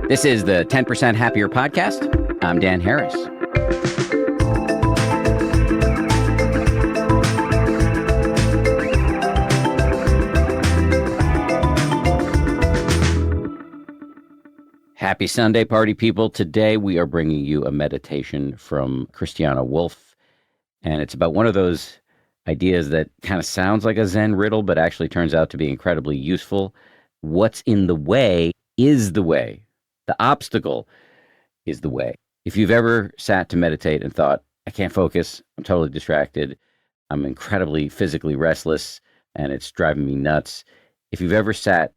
This is the 10% Happier Podcast. I'm Dan Harris. Happy Sunday, party people. Today we are bringing you a meditation from Christiane Wolf. And it's about one of those ideas that kind of sounds like a Zen riddle, but actually turns out to be incredibly useful. What's in the way is the way. The obstacle is the way. If you've ever sat to meditate and thought, I can't focus, I'm totally distracted, I'm incredibly physically restless, and it's driving me nuts. If you've ever sat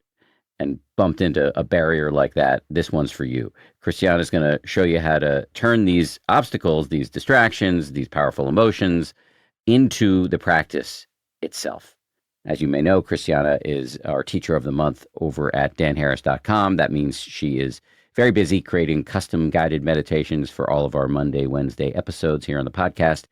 and bumped into a barrier like that, this one's for you. Christiane is going to show you how to turn these obstacles, these distractions, these powerful emotions into the practice itself. As you may know, Christiane is our teacher of the month over at danharris.com. That means she is very busy creating custom guided meditations for all of our Monday, Wednesday episodes here on the podcast.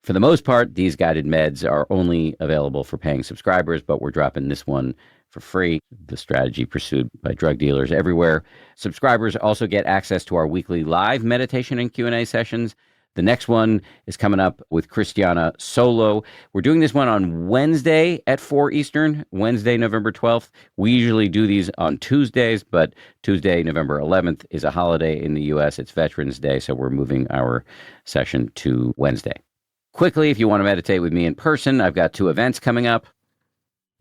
For the most part, these guided meds are only available for paying subscribers, but we're dropping this one for free, the strategy pursued by drug dealers everywhere. Subscribers also get access to our weekly live meditation and Q&A sessions. The next one is coming up with Christiane solo. We're doing this one on Wednesday at 4 Eastern, Wednesday, November 12th. We usually do these on Tuesdays, but Tuesday, November 11th is a holiday in the U.S. It's Veterans Day, so we're moving our session to Wednesday. Quickly, if you want to meditate with me in person, I've got 2 events coming up.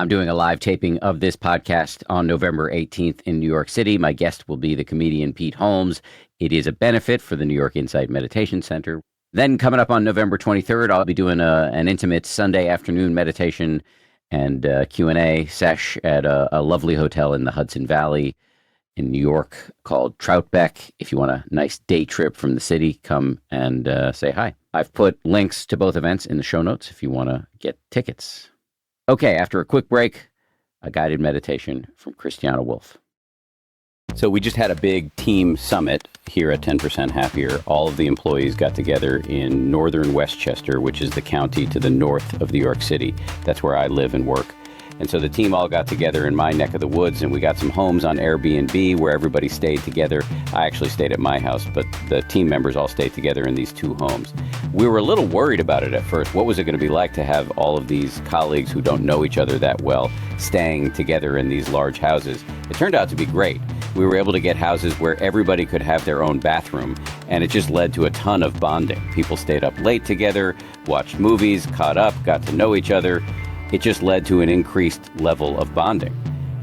I'm doing a live taping of this podcast on November 18th in New York City. My guest will be the comedian Pete Holmes. It is a benefit for the New York Insight Meditation Center. Then coming up on November 23rd, I'll be doing an intimate Sunday afternoon meditation and Q&A sesh at a lovely hotel in the Hudson Valley in New York called Troutbeck. If you want a nice day trip from the city, come and say hi. I've put links to both events in the show notes if you want to get tickets. Okay, after a quick break, a guided meditation from Christiane Wolf. So we just had a big team summit here at 10% Happier. All of the employees got together in northern Westchester, which is the county to the north of New York City. That's where I live and work. And so the team all got together in my neck of the woods, and we got some homes on Airbnb where everybody stayed together. I actually stayed at my house, but the team members all stayed together in these 2 homes. We were a little worried about it at first. What was it going to be like to have all of these colleagues who don't know each other that well staying together in these large houses? It turned out to be great. We were able to get houses where everybody could have their own bathroom, and it just led to a ton of bonding. People stayed up late together, watched movies, caught up, got to know each other. It just led to an increased level of bonding.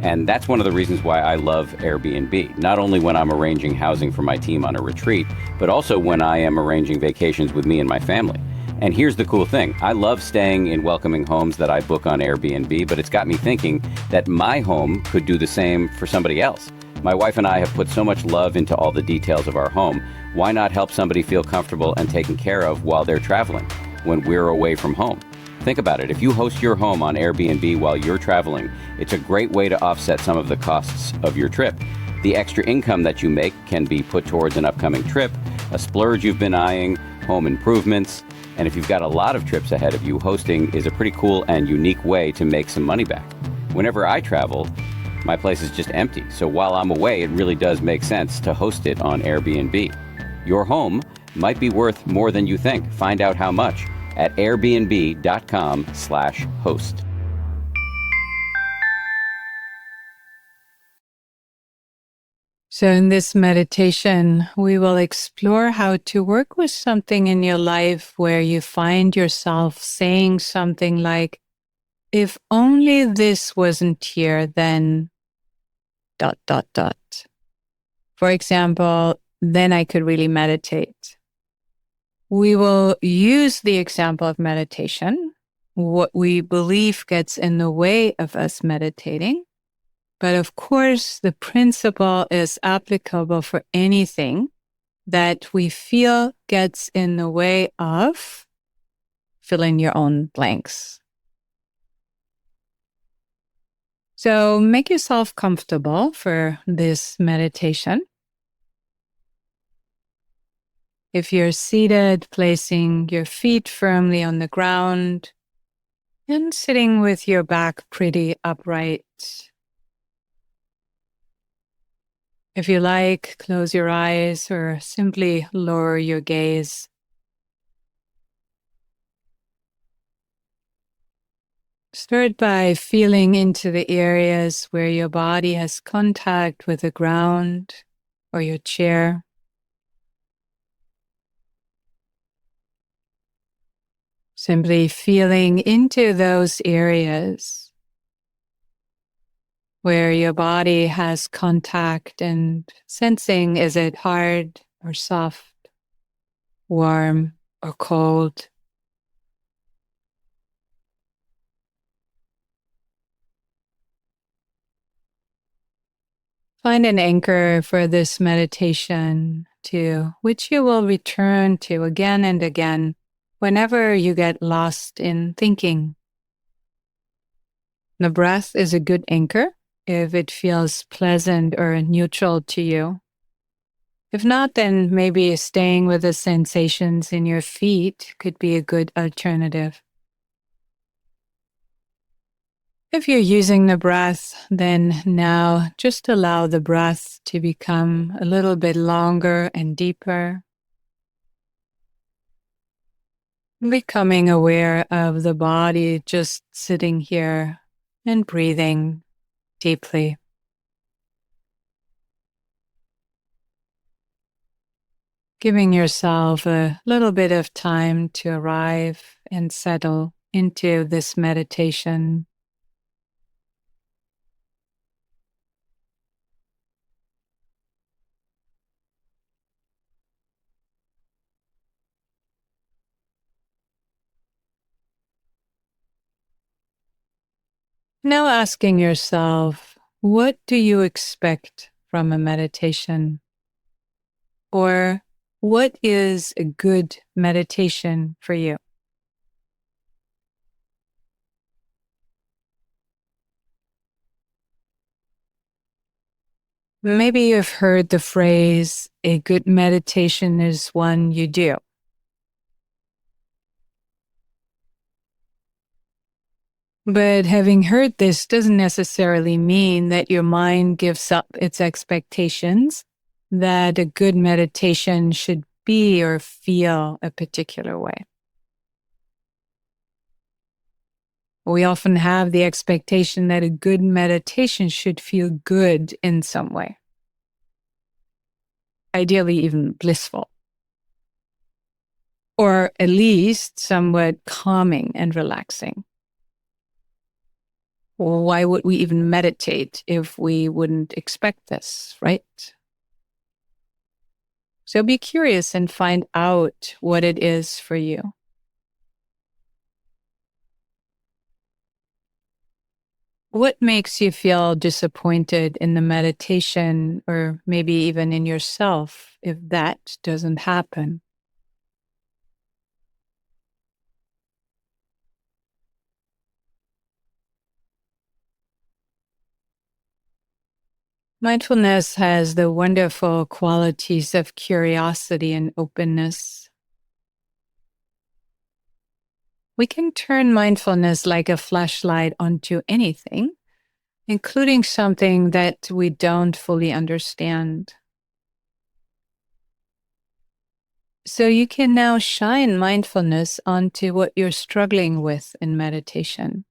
And that's one of the reasons why I love Airbnb, not only when I'm arranging housing for my team on a retreat, but also when I am arranging vacations with me and my family. And here's the cool thing. I love staying in welcoming homes that I book on Airbnb, but it's got me thinking that my home could do the same for somebody else. My wife and I have put so much love into all the details of our home. Why not help somebody feel comfortable and taken care of while they're traveling, when we're away from home? Think about it. If you host your home on Airbnb while you're traveling, it's a great way to offset some of the costs of your trip. The extra income that you make can be put towards an upcoming trip, a splurge you've been eyeing, home improvements, and if you've got a lot of trips ahead of you, hosting is a pretty cool and unique way to make some money back. Whenever I travel, my place is just empty, so while I'm away, it really does make sense to host it on Airbnb. Your home might be worth more than you think. Find out how much at airbnb.com/host. So in this meditation, we will explore how to work with something in your life where you find yourself saying something like, if only this wasn't here, then ... For example, then I could really meditate. We will use the example of meditation, what we believe gets in the way of us meditating. But of course, the principle is applicable for anything that we feel gets in the way of fill in your own blanks. So make yourself comfortable for this meditation. If you're seated, placing your feet firmly on the ground and sitting with your back pretty upright. If you like, close your eyes or simply lower your gaze. Start by feeling into the areas where your body has contact with the ground or your chair. Simply feeling into those areas where your body has contact and sensing, is it hard or soft, warm or cold? Find an anchor for this meditation to which you will return to again and again whenever you get lost in thinking. The breath is a good anchor if it feels pleasant or neutral to you. If not, then maybe staying with the sensations in your feet could be a good alternative. If you're using the breath, then now just allow the breath to become a little bit longer and deeper. Becoming aware of the body just sitting here and breathing deeply. Giving yourself a little bit of time to arrive and settle into this meditation. Now asking yourself, what do you expect from a meditation? Or what is a good meditation for you? Maybe you've heard the phrase, a good meditation is one you do. But having heard this doesn't necessarily mean that your mind gives up its expectations that a good meditation should be or feel a particular way. We often have the expectation that a good meditation should feel good in some way, ideally even blissful, or at least somewhat calming and relaxing. Why would we even meditate if we wouldn't expect this, right? So be curious and find out what it is for you. What makes you feel disappointed in the meditation or maybe even in yourself if that doesn't happen? Mindfulness has the wonderful qualities of curiosity and openness. We can turn mindfulness like a flashlight onto anything, including something that we don't fully understand. So you can now shine mindfulness onto what you're struggling with in meditation.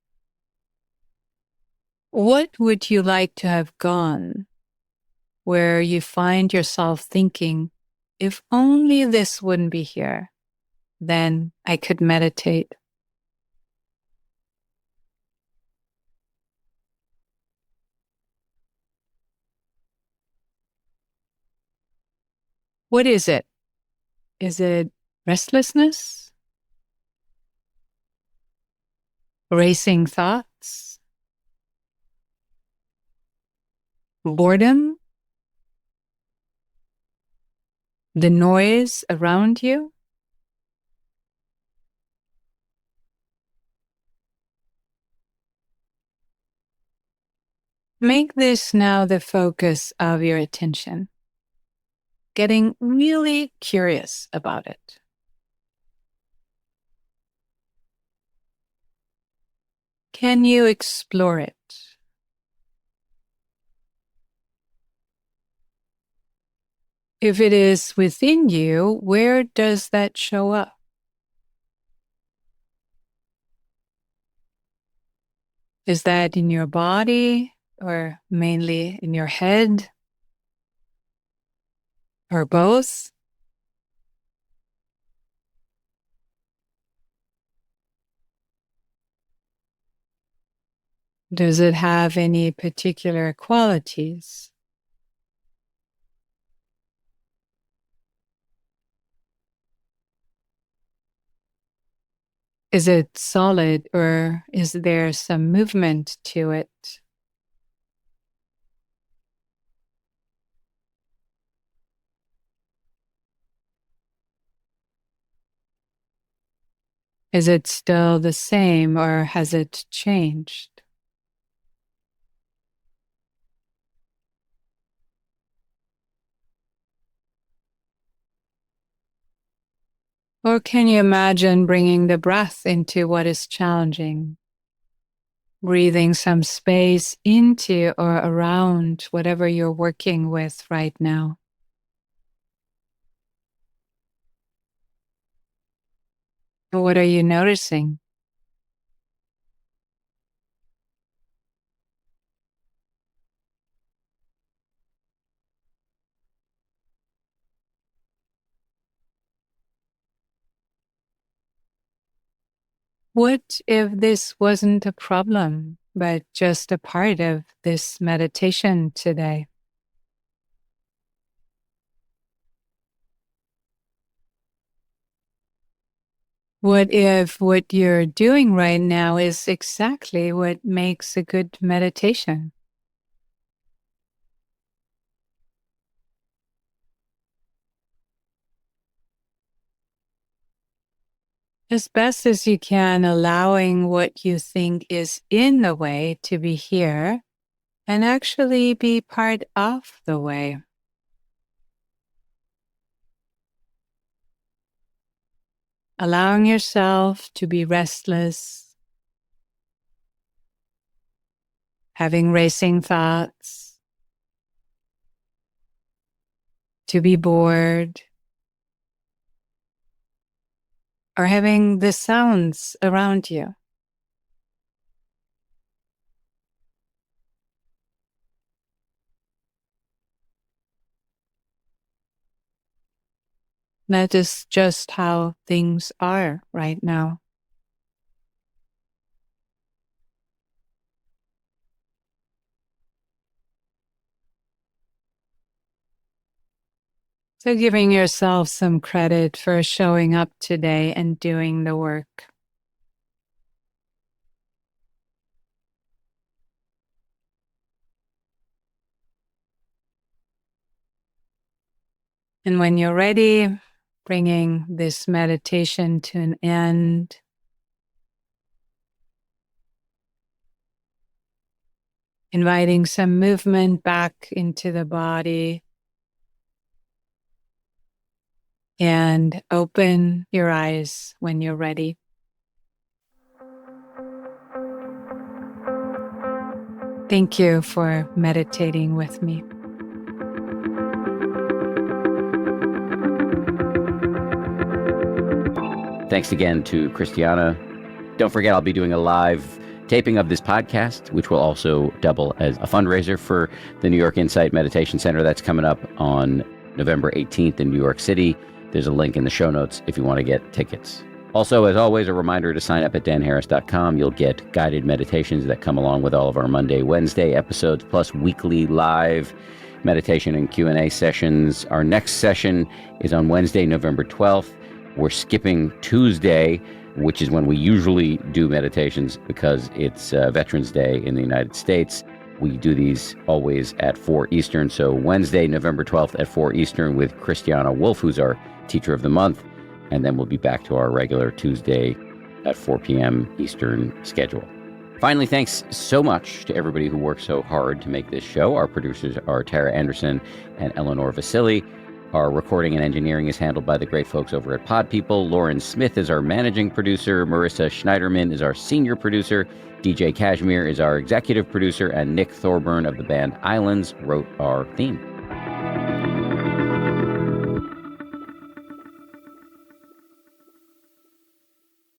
What would you like to have gone where you find yourself thinking, if only this wouldn't be here, then I could meditate? What is it? Is it restlessness? Racing thoughts? Boredom? The noise around you? Make this now the focus of your attention, getting really curious about it. Can you explore it? If it is within you, where does that show up? Is that in your body or mainly in your head or both? Does it have any particular qualities? Is it solid or is there some movement to it? Is it still the same or has it changed? Or can you imagine bringing the breath into what is challenging? Breathing some space into or around whatever you're working with right now. What are you noticing? What if this wasn't a problem, but just a part of this meditation today? What if what you're doing right now is exactly what makes a good meditation? As best as you can, allowing what you think is in the way to be here and actually be part of the way. Allowing yourself to be restless, having racing thoughts, to be bored, or having the sounds around you. That is just how things are right now. So giving yourself some credit for showing up today and doing the work. And when you're ready, bringing this meditation to an end, inviting some movement back into the body, and open your eyes when you're ready. Thank you for meditating with me. Thanks again to Christiana. Don't forget, I'll be doing a live taping of this podcast, which will also double as a fundraiser for the New York Insight Meditation Center. That's coming up on November 18th in New York City. There's a link in the show notes if you want to get tickets. Also, as always, a reminder to sign up at danharris.com. You'll get guided meditations that come along with all of our Monday, Wednesday episodes, plus weekly live meditation and Q&A sessions. Our next session is on Wednesday, November 12th. We're skipping Tuesday, which is when we usually do meditations because it's Veterans Day in the United States. We do these always at 4 Eastern. So Wednesday, November 12th at 4 Eastern with Christiane Wolf, who's our Teacher of the Month. And then we'll be back to our regular Tuesday at 4 p.m. Eastern schedule. Finally, thanks so much to everybody who worked so hard to make this show. Our producers are Tara Anderson and Eleanor Vasily. Our recording and engineering is handled by the great folks over at Pod People. Lauren Smith is our managing producer. Marissa Schneiderman is our senior producer. DJ Kashmir is our executive producer. And Nick Thorburn of the band Islands wrote our theme.